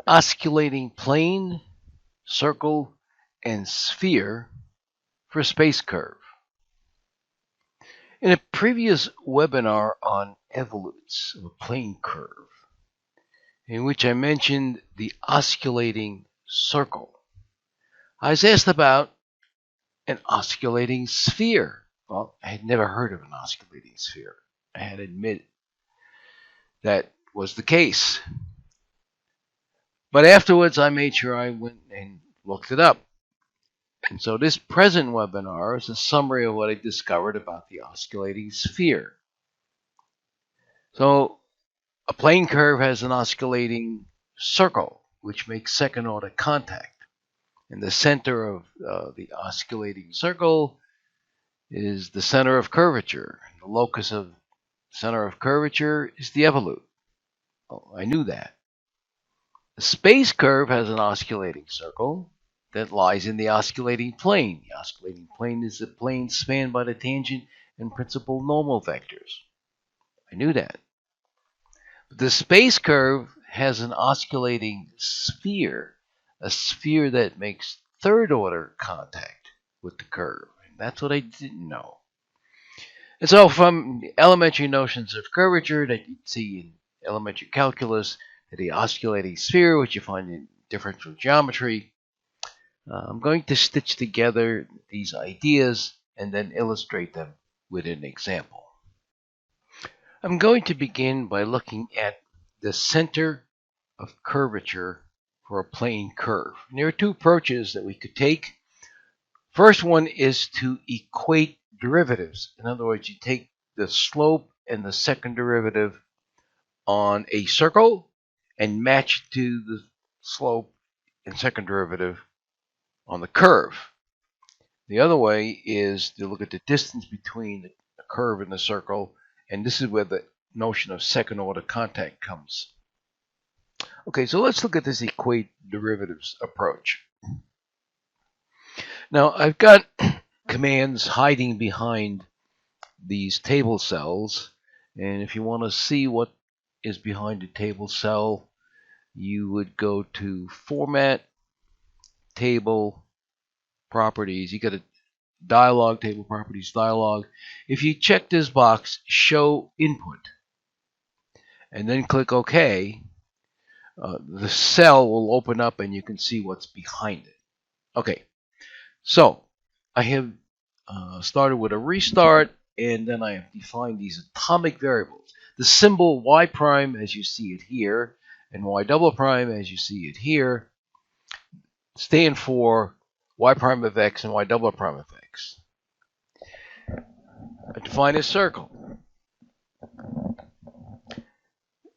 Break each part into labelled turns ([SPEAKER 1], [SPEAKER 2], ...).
[SPEAKER 1] Osculating plane, circle, and sphere for space curve. In a previous webinar on evolutes of a plane curve, in which I mentioned the osculating circle, I was asked about an osculating sphere. Well, I had never heard of an osculating sphere. I had to admit that was the case. But afterwards, I made sure I went and looked it up. And so this present webinar is a summary of what I discovered about the osculating sphere. So a plane curve has an osculating circle, which makes second-order contact. And the center of the osculating circle is the center of curvature. The locus of center of curvature is the evolute. Oh, I knew that. The space curve has an osculating circle that lies in the osculating plane. The osculating plane is the plane spanned by the tangent and principal normal vectors. I knew that. But the space curve has an osculating sphere, a sphere that makes third-order contact with the curve. And that's what I didn't know. And so from the elementary notions of curvature that you'd see in elementary calculus, to the osculating sphere, which you find in differential geometry, I'm going to stitch together these ideas and then illustrate them with an example. I'm going to begin by looking at the center of curvature for a plane curve. And there are two approaches that we could take. First one is to equate derivatives. In other words, you take the slope and the second derivative on a circle and match to the slope and second derivative on the curve. The other way is to look at the distance between the curve and the circle, and this is where the notion of second order contact comes. Okay, so let's look at this equate derivatives approach. Now, I've got commands hiding behind these table cells, and if you want to see what is behind a table cell, you would go to Format, Table, Properties. You got a dialog, Table Properties dialog. If you check this box, Show Input, and then click OK, the cell will open up and you can see what's behind it. Okay, so I have started with a restart, and then I have defined these atomic variables. The symbol y prime, as you see it here, and y double prime, as you see it here, stand for y prime of x and y double prime of x. I define a circle,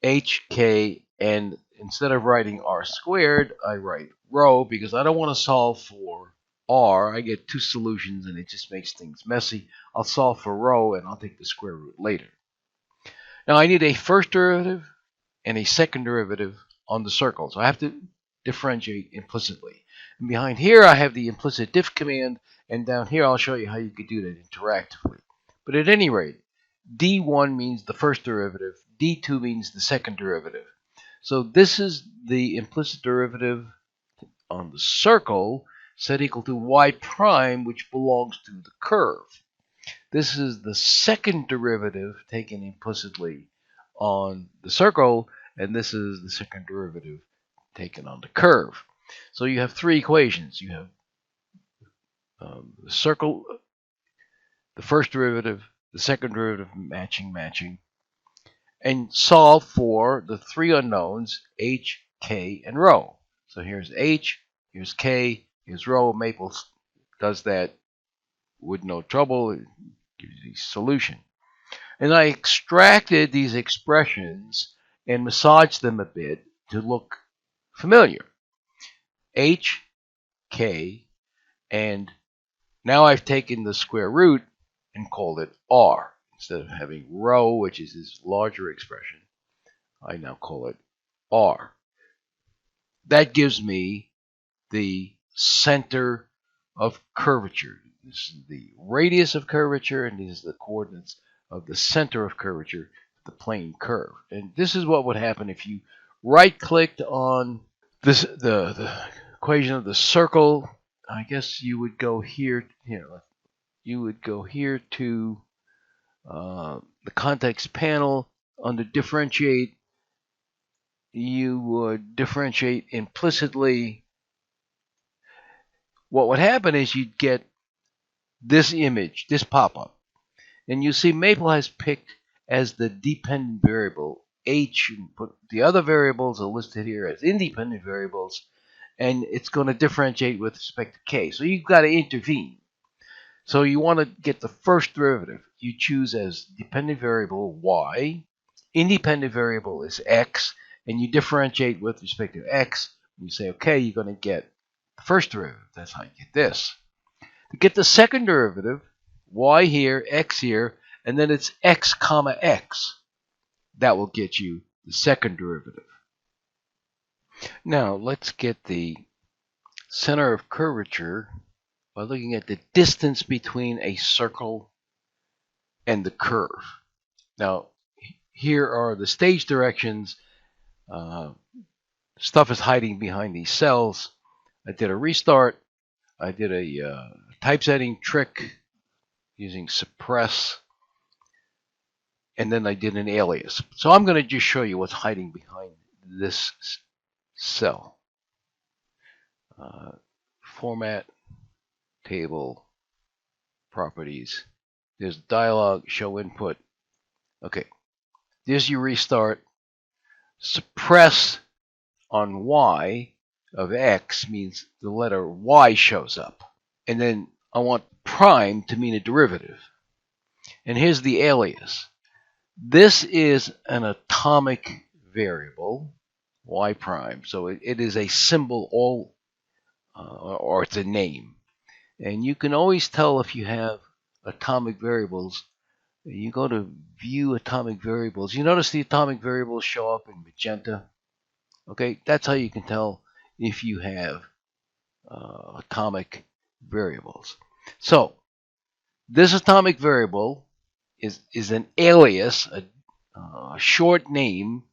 [SPEAKER 1] h, k, and instead of writing r squared, I write rho because I don't want to solve for r. I get two solutions and it just makes things messy. I'll solve for rho and I'll take the square root later. Now I need a first derivative and a second derivative on the circle, so I have to differentiate implicitly. And behind here I have the implicit diff command, and down here I'll show you how you could do that interactively. But at any rate, d1 means the first derivative, d2 means the second derivative. So this is the implicit derivative on the circle set equal to y prime, which belongs to the curve. This is the second derivative taken implicitly on the circle, and this is the second derivative taken on the curve. So you have three equations. You have the circle, the first derivative, the second derivative, matching, and solve for the three unknowns, h, k, and rho. So here's h, here's k, here's rho. Maple does that with no trouble. It gives you the solution. And I extracted these expressions and massaged them a bit to look familiar. H, K, and now I've taken the square root and called it R. Instead of having rho, which is this larger expression, I now call it R. That gives me the center of curvature. This is the radius of curvature, and these are the coordinates of the center of curvature, the plane curve. And this is what would happen if you right-clicked on The equation of the circle. I guess you would go here. You would go here to the context panel. Under differentiate, you would differentiate implicitly. What would happen is you'd get this image, this pop-up. And you see Maple has picked as the dependent variable h, but the other variables are listed here as independent variables, and it's going to differentiate with respect to k. So you've got to intervene. So you want to get the first derivative. You choose as dependent variable y, independent variable is x, and you differentiate with respect to x. You say, okay, you're going to get the first derivative. That's how you get this. To get the second derivative, y here, x here, and then it's x comma x. That will get you the second derivative. Now let's get the center of curvature by looking at the distance between a circle and the curve. Now here are the stage directions. Stuff is hiding behind these cells. I did a restart. I did a typesetting trick using suppress, and then I did an alias. So I'm going to just show you what's hiding behind this cell. Format, table, properties. There's dialog, show input. Okay, there's your restart. Suppress on y of x means the letter y shows up. And then I want prime to mean a derivative. And here's the alias. This is an atomic variable, y prime. So it is a symbol, or it's a name. And you can always tell if you have atomic variables. You go to view atomic variables. You notice the atomic variables show up in magenta. Okay, that's how you can tell if you have atomic variables. So this atomic variable is an alias, a short name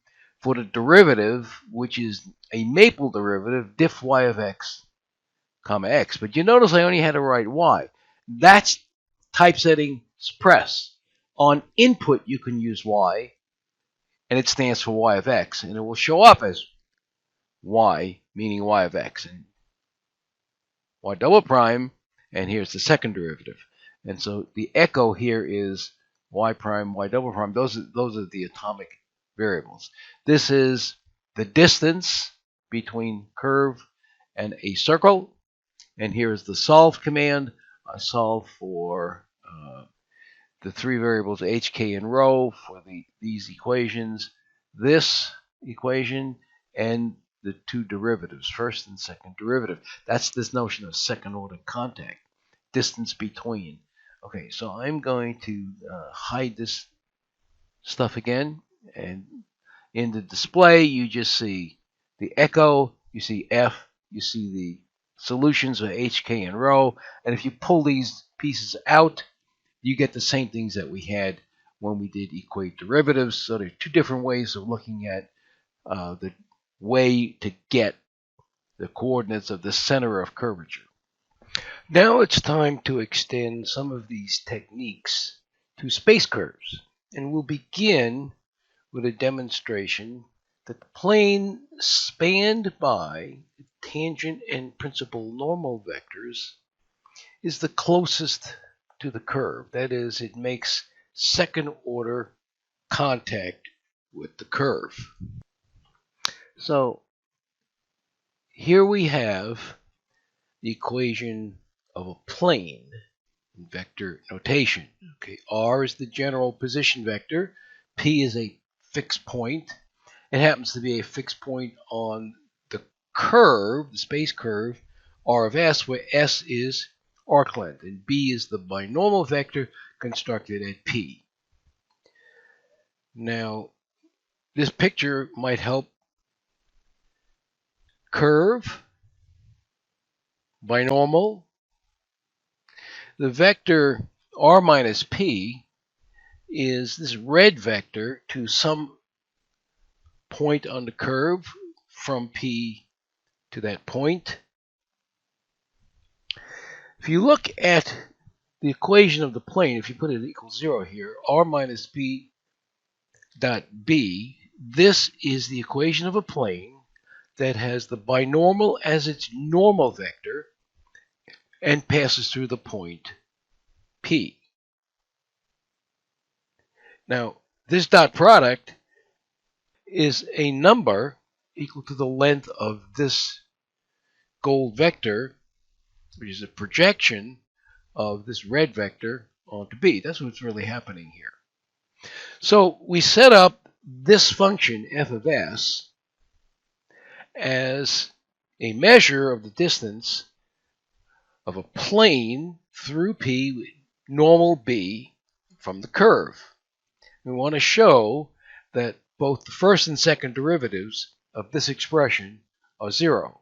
[SPEAKER 1] for the derivative, which is a maple derivative, diff y of x comma x. But you notice I only had to write y. That's typesetting suppress. On input, you can use y, and it stands for y of x, and it will show up as y, meaning y of x, and y double prime, and here's the second derivative. And so the echo here is y prime, y double prime. Those are the atomic variables. This is the distance between curve and a circle. And here is the solve command. I solve for the three variables h, k, and rho for these equations, this equation, and the two derivatives, first and second derivative. That's this notion of second order contact, distance between. Okay, so I'm going to hide this stuff again, and in the display you just see the echo, you see f, you see the solutions of h, k, and rho, and if you pull these pieces out, you get the same things that we had when we did equate derivatives. So there are two different ways of looking at the way to get the coordinates of the center of curvature. Now it's time to extend some of these techniques to space curves. And we'll begin with a demonstration that the plane spanned by tangent and principal normal vectors is the closest to the curve. That is, it makes second order contact with the curve. So here we have the equation of a plane in vector notation. Okay, R is the general position vector. P is a fixed point. It happens to be a fixed point on the curve, the space curve, R of S, where S is arc length, and B is the binormal vector constructed at P. Now, this picture might help. Curve, binormal. The vector R minus P is this red vector to some point on the curve from P to that point. If you look at the equation of the plane, if you put it equals 0 here, r minus p dot b, this is the equation of a plane that has the binormal as its normal vector and passes through the point P. Now, this dot product is a number equal to the length of this gold vector, which is a projection of this red vector onto B. That's what's really happening here. So we set up this function f of s as a measure of the distance of a plane through P, normal B, from the curve. We want to show that both the first and second derivatives of this expression are 0.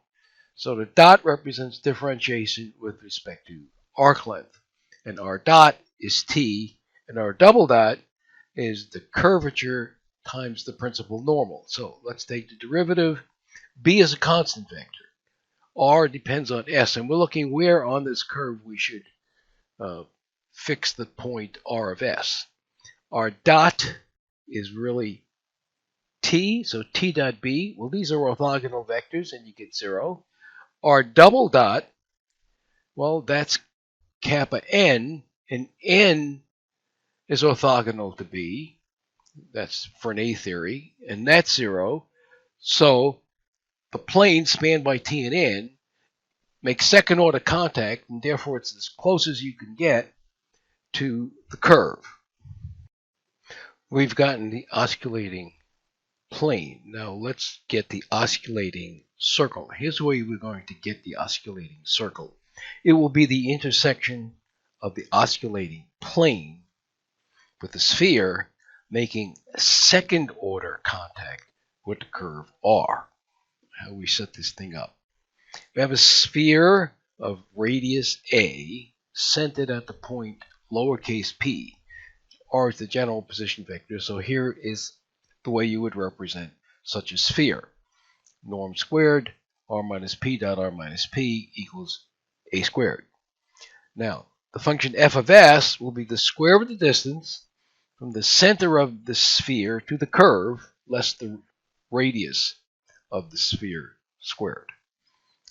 [SPEAKER 1] So the dot represents differentiation with respect to arc length. And r dot is t, and r double dot is the curvature times the principal normal. So let's take the derivative. B is a constant vector. R depends on s, and we're looking where on this curve we should fix the point r of s. R dot is really t, so t dot b. Well, these are orthogonal vectors, and you get 0. R double dot, well, that's kappa n, and n is orthogonal to b. That's for an A theory, and that's 0. So the plane spanned by t and n makes second order contact, and therefore it's as close as you can get to the curve. We've gotten the osculating plane. Now let's get the osculating circle. Here's where we're going to get the osculating circle. It will be the intersection of the osculating plane with the sphere making second order contact with the curve R. How we set this thing up. We have a sphere of radius A centered at the point lowercase p. R is the general position vector, so here is the way you would represent such a sphere. Norm squared, r minus p dot r minus p equals a squared. Now, the function f of s will be the square of the distance from the center of the sphere to the curve less the radius of the sphere squared.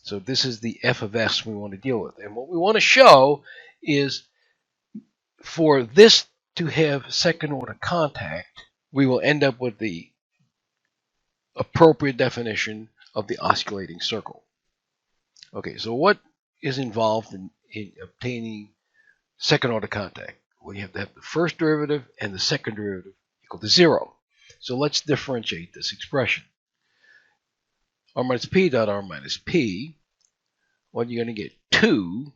[SPEAKER 1] So this is the f of s we want to deal with. And what we want to show is for this to have second order contact, we will end up with the appropriate definition of the osculating circle. Okay, so what is involved in obtaining second order contact? Well, you have to have the first derivative and the second derivative equal to 0. So let's differentiate this expression. R minus p dot r minus p, well, you're going to get 2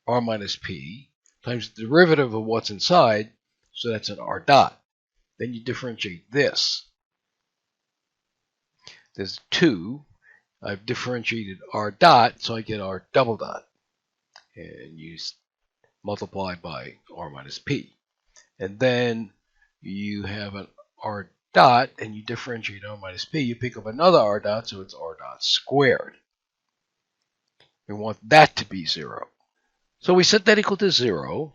[SPEAKER 1] r minus p times the derivative of what's inside, so that's an r dot. Then you differentiate this. There's 2. I've differentiated r dot, so I get r double dot. And you multiply by r minus p. And then you have an r dot, and you differentiate r minus p. You pick up another r dot, so it's r dot squared. We want that to be 0. So we set that equal to 0,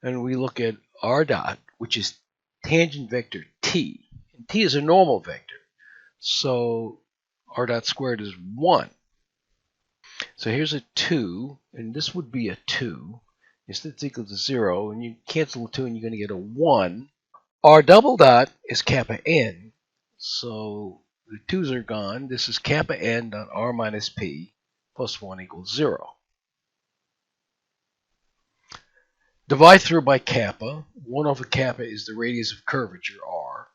[SPEAKER 1] and we look at r dot, which is tangent vector t. And t is a normal vector, so r dot squared is 1. So here's a 2, and this would be a 2. It's equal to 0, and you cancel the 2, and you're going to get a 1. R double dot is kappa n, so the 2's are gone. This is kappa n dot r minus p plus 1 equals 0. Divide through by kappa. 1 over kappa is the radius of curvature, r.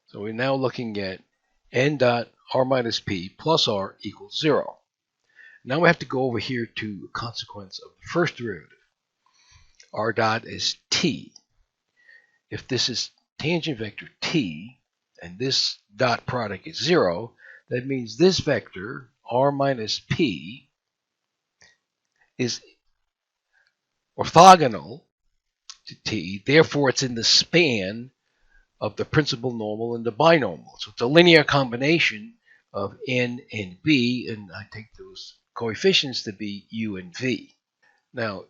[SPEAKER 1] So we're now looking at n dot r minus p plus r equals 0. Now we have to go over here to a consequence of the first derivative. R dot is t. If this is tangent vector t, and this dot product is 0, that means this vector, r minus p, is orthogonal to t, therefore it's in the span of the principal normal and the binormal. So it's a linear combination of n and b, and I take those coefficients to be u and v. Now,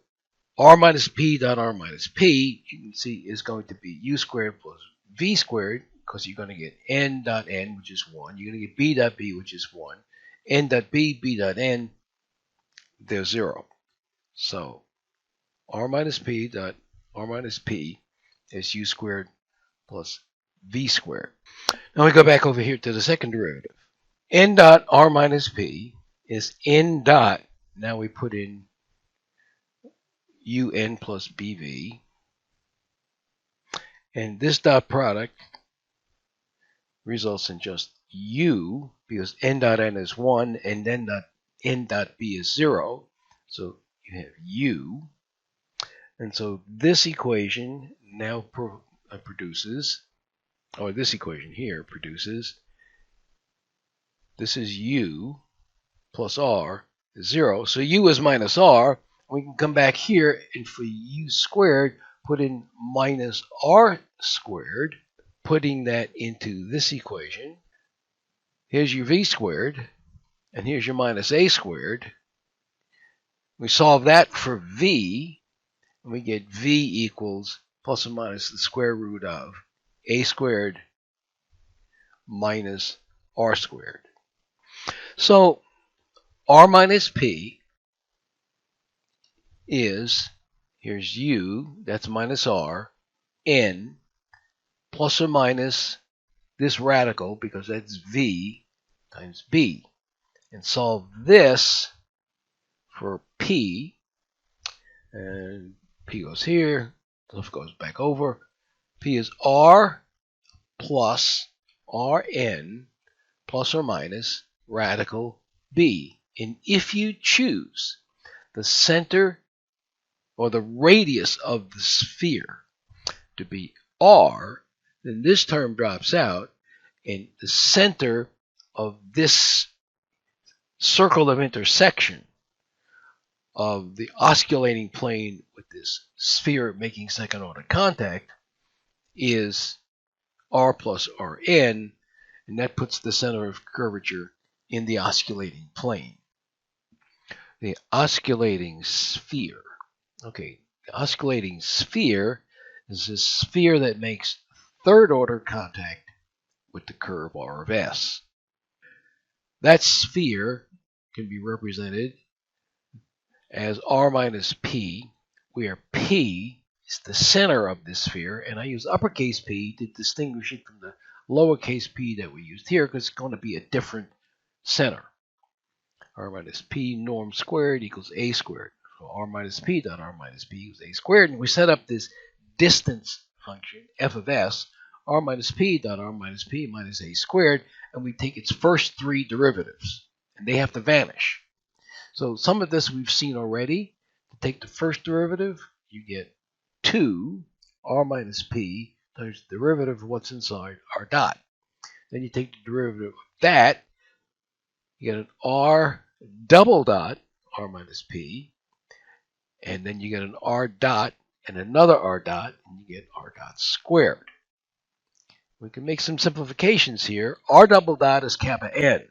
[SPEAKER 1] r minus p dot r minus p, you can see, is going to be u squared plus v squared, because you're going to get n dot n, which is 1. You're going to get b dot b, which is 1. N dot b, b dot n, they're 0. So r minus p dot r minus p is u squared plus v squared. Now we go back over here to the second derivative. N dot r minus p is n dot, now we put in un plus bv, and this dot product results in just u, because n dot n is 1 and then n dot b is 0, so you have u. And so this equation now produces, or this equation here produces, this is u plus r is 0. So u is minus r. We can come back here and for u squared, put in minus r squared, putting that into this equation. Here's your v squared, and here's your minus a squared. We solve that for v, and we get v equals plus or minus the square root of a squared minus r squared. So r minus p is, here's u, that's minus r, n, plus or minus this radical, because that's v times b. And solve this for p, and p goes here, stuff goes back over. P is r plus rn plus or minus radical b. And if you choose the center or the radius of the sphere to be r, then this term drops out, and the center of this circle of intersection of the osculating plane with this sphere making second order contact is r plus rn, and that puts the center of curvature in the osculating plane. The osculating sphere. Okay, the osculating sphere is a sphere that makes third order contact with the curve r of s. That sphere can be represented as r minus p, where p is the center of this sphere, and I use uppercase p to distinguish it from the lowercase p that we used here, because it's going to be a different center. R minus p norm squared equals a squared. So r minus p dot r minus p equals a squared, and we set up this distance function, f of s, r minus p dot r minus p minus a squared, and we take its first three derivatives, and they have to vanish. So some of this we've seen already. To take the first derivative, you get 2 r minus p times the derivative of what's inside r dot. Then you take the derivative of that, you get an r double dot r minus p, and then you get an r dot and another r dot, and you get r dot squared. We can make some simplifications here. R double dot is kappa n,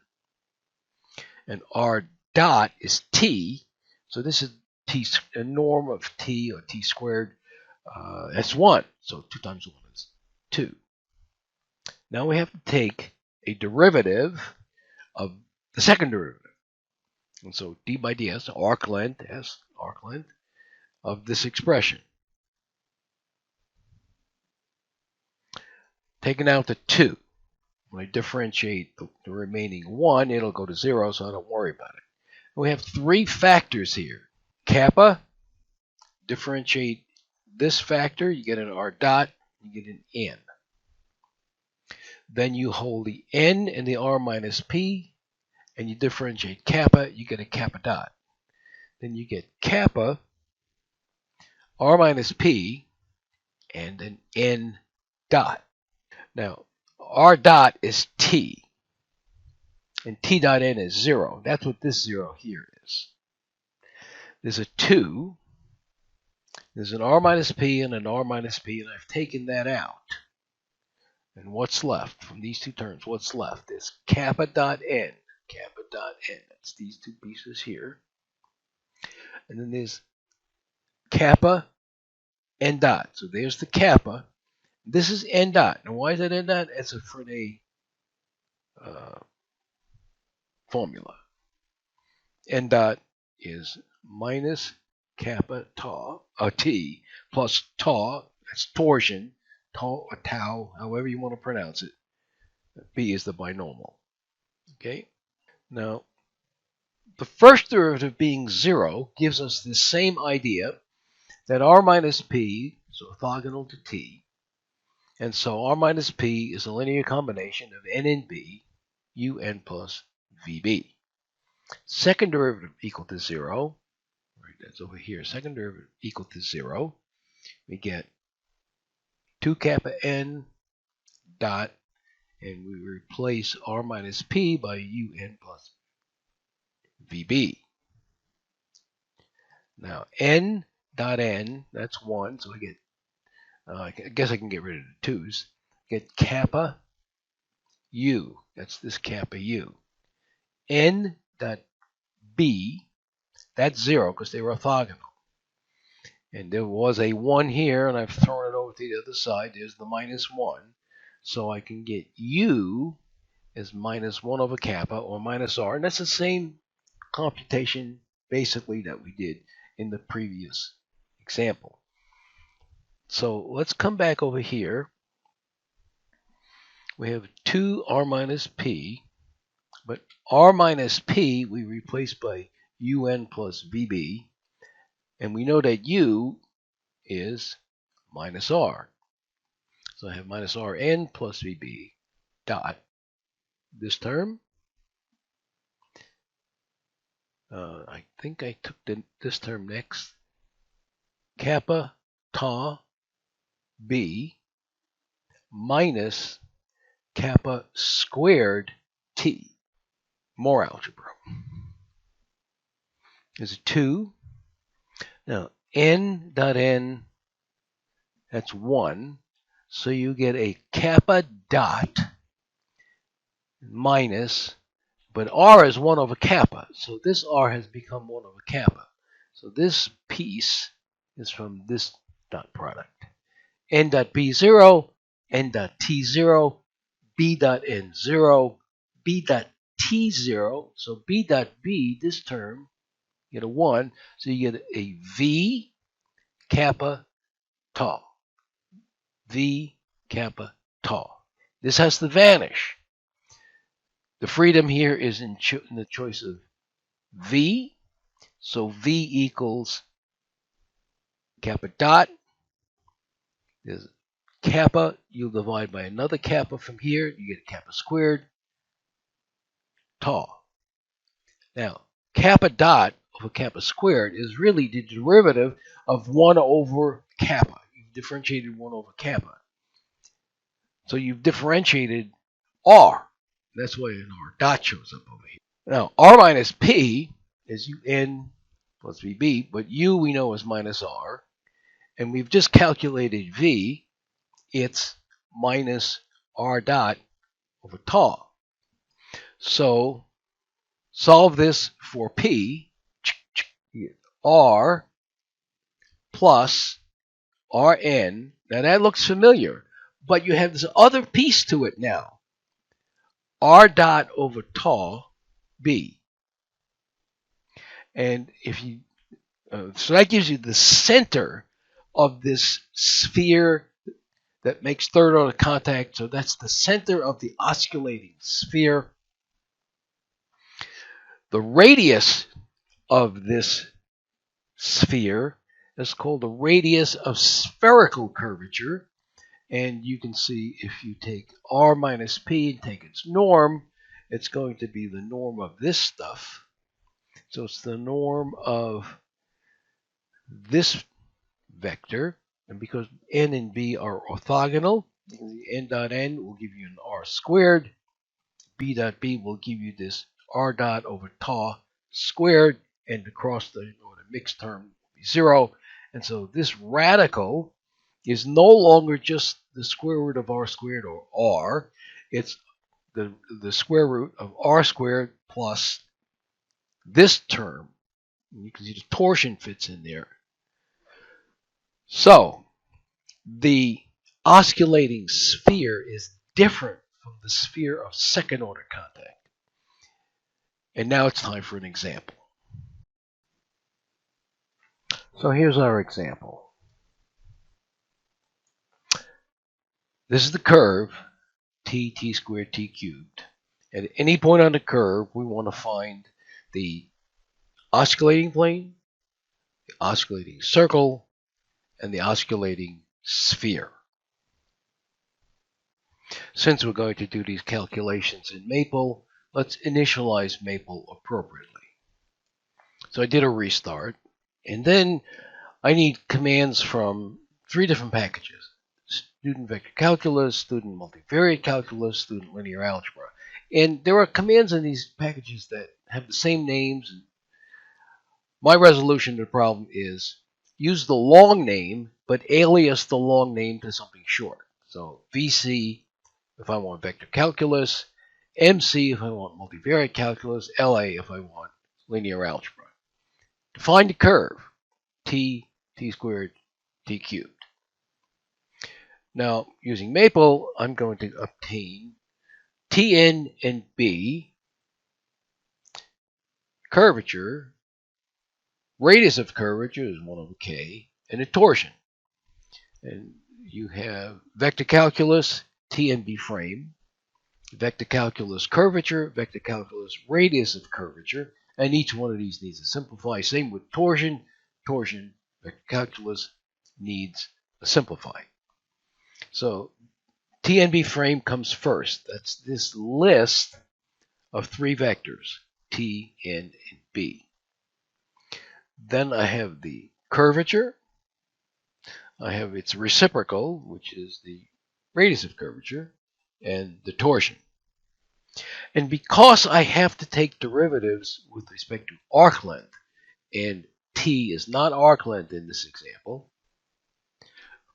[SPEAKER 1] and r dot is t, so this is t, a norm of t, or t squared. That's 1, so 2 times 1 is 2. Now we have to take a derivative of the second derivative, and so d by ds, arc length, s, arc length of this expression. Taken out to 2. When I differentiate the remaining 1, it'll go to 0, so I don't worry about it. We have 3 factors here. Kappa, differentiate this factor, you get an r dot, you get an n. Then you hold the n and the r minus p, and you differentiate kappa, you get a kappa dot. Then you get kappa, r minus p, and an n dot. Now, r dot is t, and t dot n is 0. That's what this 0 here is. There's a 2, there's an r minus p and an r minus p, and I've taken that out. And what's left from these two terms? What's left is kappa dot n. Kappa dot n. That's these two pieces here. And then there's kappa n dot. So there's the kappa. This is n dot. And why is that n dot? It's a Frenet formula. N dot is minus kappa tau, t, plus tau, that's torsion, tau or tau, however you want to pronounce it. B is the binomial. Okay? Now, the first derivative being 0 gives us the same idea that r minus p is orthogonal to t. And so r minus p is a linear combination of n and b, un plus vb. Second derivative equal to 0. Right, that's over here. Second derivative equal to 0. We get 2 kappa n dot, and we replace r minus p by un plus vb. Now, n dot n, that's 1, so I get, I guess I can get rid of the 2's. Get kappa u, that's this kappa u. N dot b, that's 0 because they were orthogonal. And there was a 1 here, and I've thrown it over to the other side. There's the minus 1. So I can get u as minus 1 over kappa, or minus r. And that's the same computation, basically, that we did in the previous example. So let's come back over here. We have 2r minus p, but r minus p we replace by un plus vb. And we know that u is minus r. So I have minus rn plus vb dot this term. I think I took this term next. Kappa tau b minus kappa squared t. More algebra. There's a 2. Now, n dot n, that's 1. So you get a kappa dot minus, but r is 1 over kappa. So this r has become 1 over kappa. So this piece is from this dot product. N dot b 0, n dot t 0, b dot n 0, b dot t 0. So b dot b, this term, you get a 1. So you get a v kappa tau. V kappa tau. This has to vanish. The freedom here is in the choice of v. So v equals kappa dot. There's kappa. You'll divide by another kappa from here. You get kappa squared tau. Now, kappa dot over kappa squared is really the derivative of 1 over kappa. You've differentiated 1 over kappa. So you've differentiated r. That's why an r dot shows up over here. Now, r minus p is un plus vb, but u we know is minus r. And we've just calculated v. It's minus r dot over tau. So solve this for p. R plus rn. Now that looks familiar, but you have this other piece to it now. R dot over tau b. And if you, so that gives you the center of this sphere that makes third order contact. So that's the center of the osculating sphere. The radius of this sphere is called the radius of spherical curvature. And you can see if you take r minus p and take its norm, it's going to be the norm of this stuff. So it's the norm of this vector. And because n and b are orthogonal, n dot n will give you an r squared. B dot b will give you this r dot over tau squared. And across the mixed term will be 0. And so this radical is no longer just the square root of r squared, or r. It's the square root of r squared plus this term. You can see the torsion fits in there. So the osculating sphere is different from the sphere of second order contact. And now it's time for an example. So here's our example. This is the curve, t squared, t cubed. At any point on the curve, we want to find the osculating plane, the oscillating circle, and the osculating sphere. Since we're going to do these calculations in Maple, let's initialize Maple appropriately. So I did a restart, and then I need commands from 3 different packages: student vector calculus, student multivariate calculus, student linear algebra. And there are commands in these packages that have the same names. And my resolution to the problem is use the long name, but alias the long name to something short. So VC if I want vector calculus, MC if I want multivariate calculus, LA if I want linear algebra. To find the curve, t squared, t cubed. Now, using Maple, I'm going to obtain Tn and B, curvature, radius of curvature is 1 over k, and a torsion. And you have vector calculus, T and B frame, vector calculus curvature, vector calculus radius of curvature, and each one of these needs to simplify. Same with torsion. Torsion, vector calculus needs a simplify. So T and B frame comes first. That's this list of 3 vectors, T, N, and B. Then I have the curvature. I have its reciprocal, which is the radius of curvature, and the torsion. And because I have to take derivatives with respect to arc length, and t is not arc length in this example,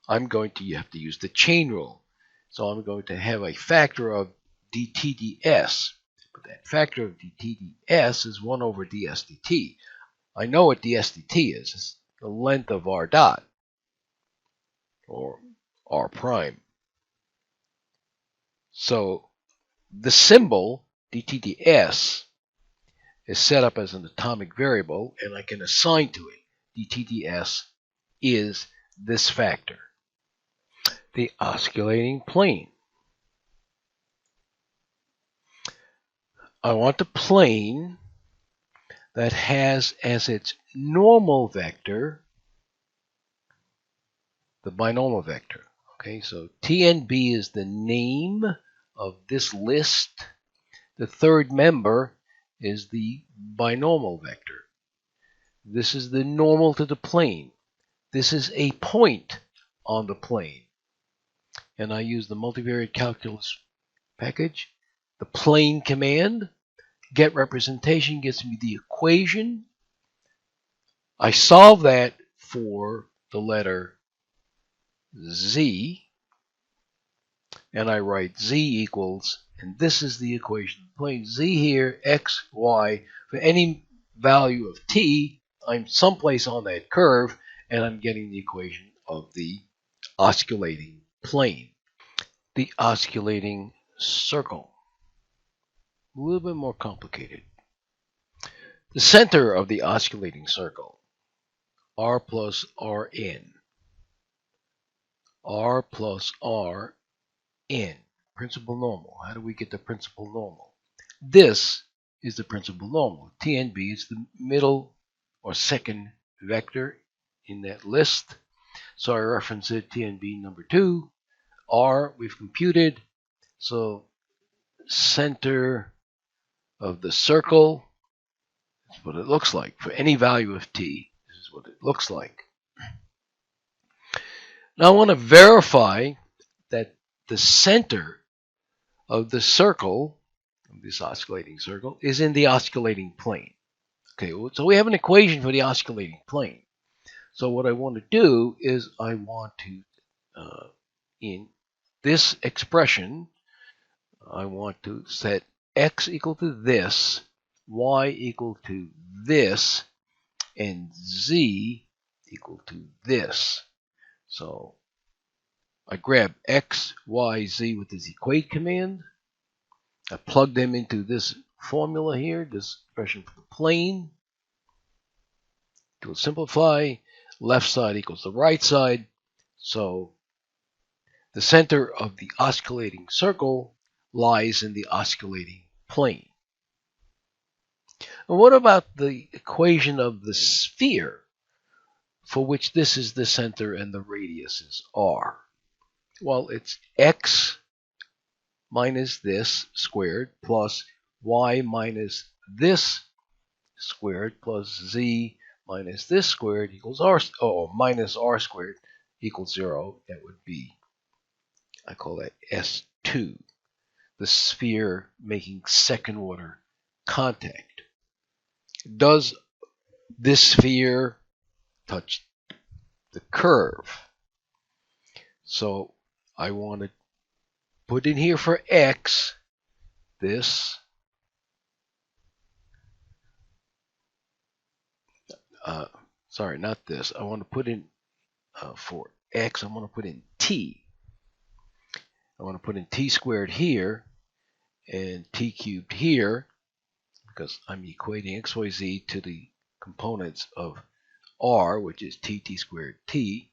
[SPEAKER 1] I'm going to have to use the chain rule. So I'm going to have a factor of dt ds. But that factor of dt ds is 1 over ds dt. I know what ds dt is. It's the length of r dot, or r prime. So the symbol dt ds is set up as an atomic variable, and I can assign to it dt ds is this factor. The osculating plane. I want a plane that has as its normal vector the binomial vector. Okay, so T and B is the name of this list. The third member is the binomial vector. This is the normal to the plane. This is a point on the plane. And I use the multivariate calculus package, the plane command. Get representation gets me the equation. I solve that for the letter z, and I write z equals, and this is the equation of the plane. Z here, x, y, for any value of t, I'm someplace on that curve, and I'm getting the equation of the osculating plane. The osculating circle. A little bit more complicated. The center of the osculating circle, r plus rn. R plus rn. Principal normal. How do we get the principal normal? This is the principal normal. TNB is the middle or second vector in that list. So I reference it, TNB number 2. R we've computed. So center of the circle is what it looks like. For any value of t, this is what it looks like. Now I want to verify that the center of the circle, of this oscillating circle, is in the oscillating plane. Okay, so we have an equation for the oscillating plane. So what I want to do is I want to, in this expression, I want to set x equal to this, y equal to this, and z equal to this. So I grab x, y, z with this equate command. I plug them into this formula here, this expression for the plane. To simplify, left side equals the right side. So the center of the oscillating circle lies in the oscillating plane. And what about the equation of the sphere, for which this is the center and the radius is r? Well, it's x minus this squared plus y minus this squared plus z minus this squared equals r, minus r squared equals 0. That would be, I call that S2, the sphere making second order contact. Does this sphere touch the curve? So I want to put in here for x this sorry, not this. I want to put in for x, I want to put in t. I want to put in t squared here and t cubed here, because I'm equating x, y, z to the components of r, which is t squared t.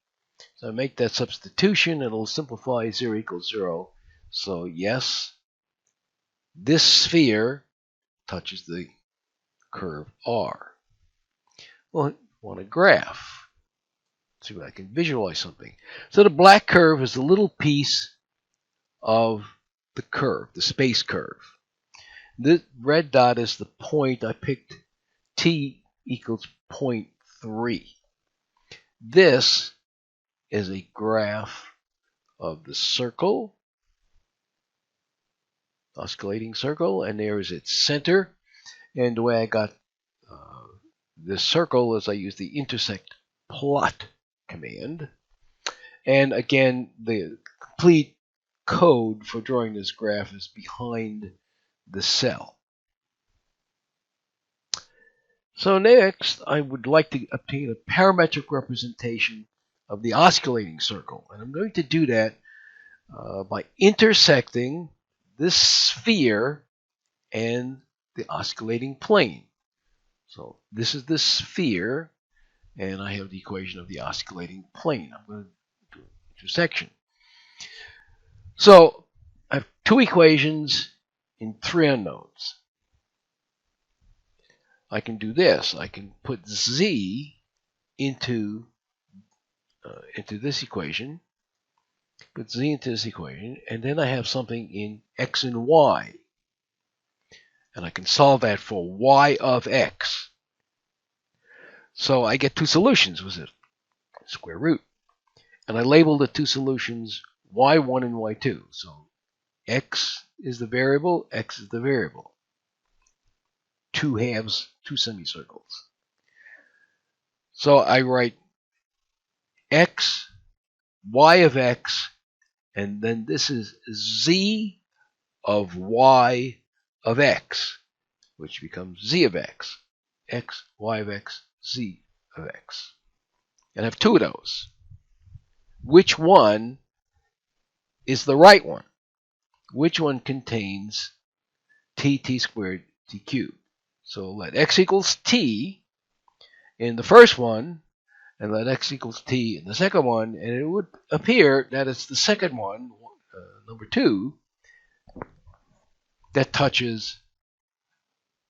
[SPEAKER 1] So I make that substitution, and it'll simplify 0 equals 0. So yes, this sphere touches the curve r. Well, I want a graph. Let's see if I can visualize something. So the black curve is a little piece of the curve, the space curve. The red dot is the point. I picked t equals 0.3. This is a graph of the circle, oscillating circle, and there is its center. And the way I got this circle is I use the intersect plot command. And again, the complete code for drawing this graph is behind the cell. So next, I would like to obtain a parametric representation of the oscillating circle. And I'm going to do that by intersecting this sphere and the oscillating plane. So this is the sphere, and I have the equation of the oscillating plane. I'm going to do an intersection. So I have two equations in three unknowns. I can do this. I can put z into this equation, put z into this equation, and then I have something in x and y. And I can solve that for y of x. So I get two solutions with it, square root. And I label the two solutions y1 and y2. So x is the variable, x is the variable. Two halves, two semicircles. So I write x, y of x, and then this is z of y of x, which becomes z of x. X, y of x, z of x. And I have two of those. Which one is the right one? Which one contains t squared, t cubed? So let x equals t in the first one, and let x equals t in the second one, and it would appear that it's the second one, number 2, that touches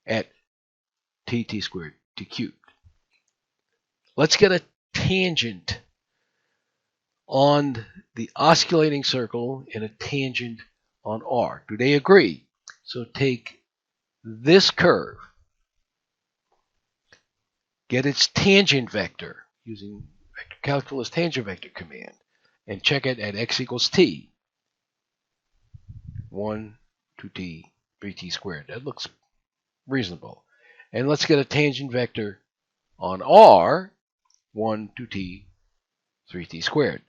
[SPEAKER 1] at t squared, t cubed. Let's get a tangent on the oscillating circle and a tangent on r. Do they agree? So take this curve, get its tangent vector using vector calculus tangent vector command, and check it at x equals t. 1, 2t, 3t squared. That looks reasonable. And let's get a tangent vector on r, 1, 2t, 3t squared.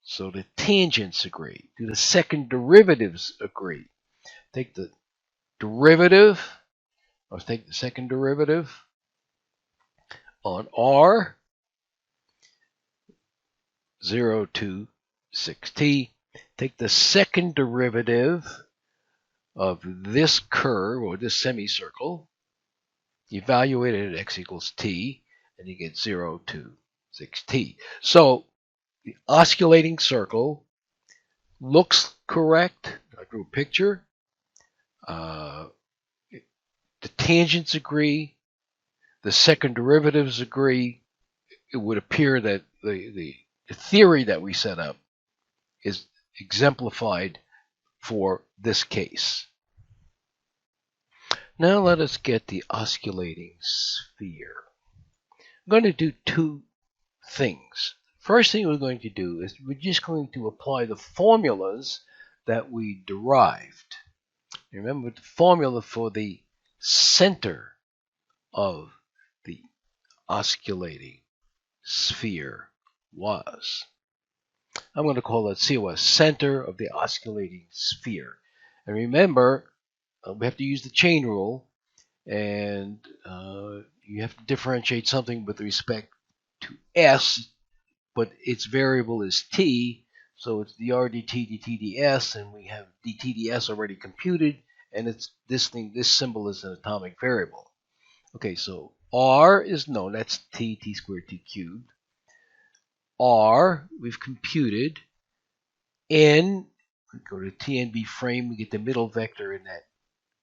[SPEAKER 1] So the tangents agree. Do the second derivatives agree? Take the derivative, or take the second derivative on r, 0 to 6t. Take the second derivative of this curve, or this semicircle, evaluate it at x equals t, and you get 0 to 6t. So the osculating circle looks correct. I drew a picture. The tangents agree. The second derivatives agree. It would appear that the theory that we set up is exemplified for this case. Now let us get the osculating sphere. I'm going to do two things. First thing we're going to do is we're just going to apply the formulas that we derived. Remember the formula for the center of the osculating sphere was. I'm going to call it COS, center of the osculating sphere. And remember, we have to use the chain rule, and you have to differentiate something with respect to S, but its variable is t, so it's dr dt dt ds, and we have dt ds already computed, and it's this symbol is an atomic variable. Okay, so r is known, that's t squared t cubed. R we've computed. N, we go to TNB frame, we get the middle vector in that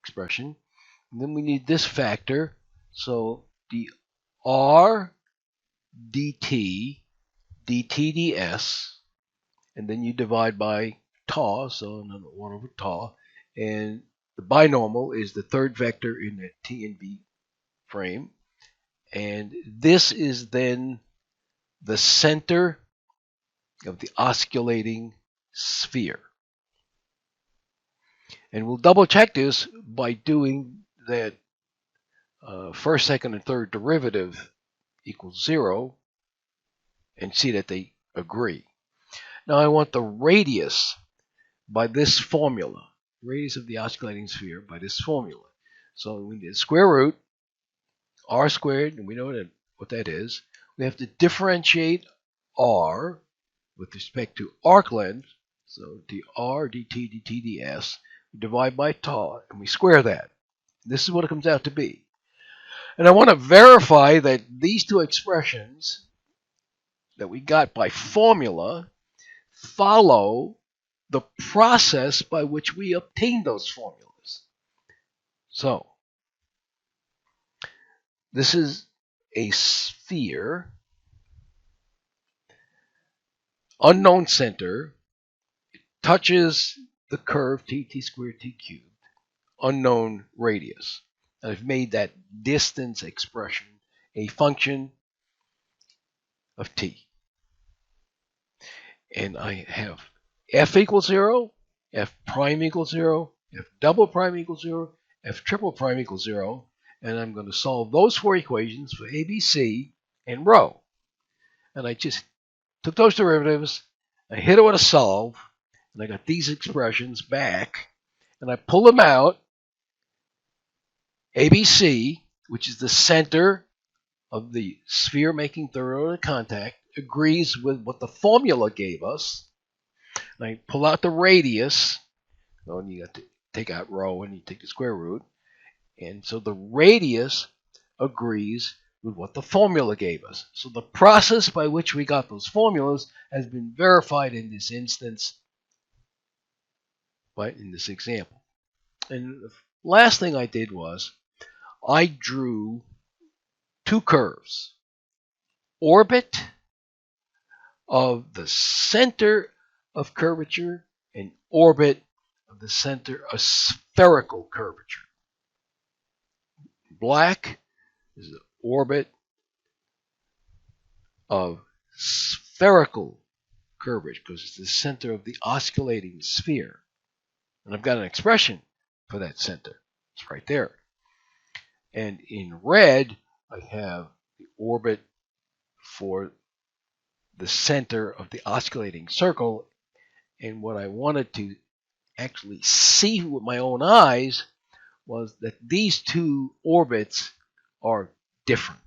[SPEAKER 1] expression. And then we need this factor, so the r dt dt ds, and then you divide by tau, so another 1 over tau, and the binomial is the third vector in the TNB frame, and this is then the center of the osculating sphere. And we'll double check this by doing that first, second, and third derivative equals 0 and see that they agree. Now I want the radius by this formula, radius of the osculating sphere by this formula. So we need square root r squared, and we know what that is. We have to differentiate r with respect to arc length, so dr dt dt ds, we divide by tau, and we square that. This is what it comes out to be. And I want to verify that these two expressions that we got by formula follow the process by which we obtain those formulas. So, this is a sphere, unknown center, touches the curve t squared t cubed, unknown radius. And I've made that distance expression a function of t. And I have f equals 0, f prime equals 0, f double prime equals 0, f triple prime equals 0, and I'm going to solve those four equations for ABC and rho. And I just took those derivatives, I hit it with a solve, and I got these expressions back, and I pull them out. ABC, which is the center of the sphere making third order contact, agrees with what the formula gave us. And I pull out the radius, and you have to take out rho and you take the square root. And so the radius agrees with what the formula gave us. So the process by which we got those formulas has been verified in this instance, right, in this example. And the last thing I did was I drew two curves. Orbit of the center of curvature and orbit of the center of spherical curvature. Black is the orbit of spherical curvature because it's the center of the osculating sphere. And I've got an expression for that center. It's right there. And in red, I have the orbit for the center of the oscillating circle. And what I wanted to actually see with my own eyes was that these two orbits are different.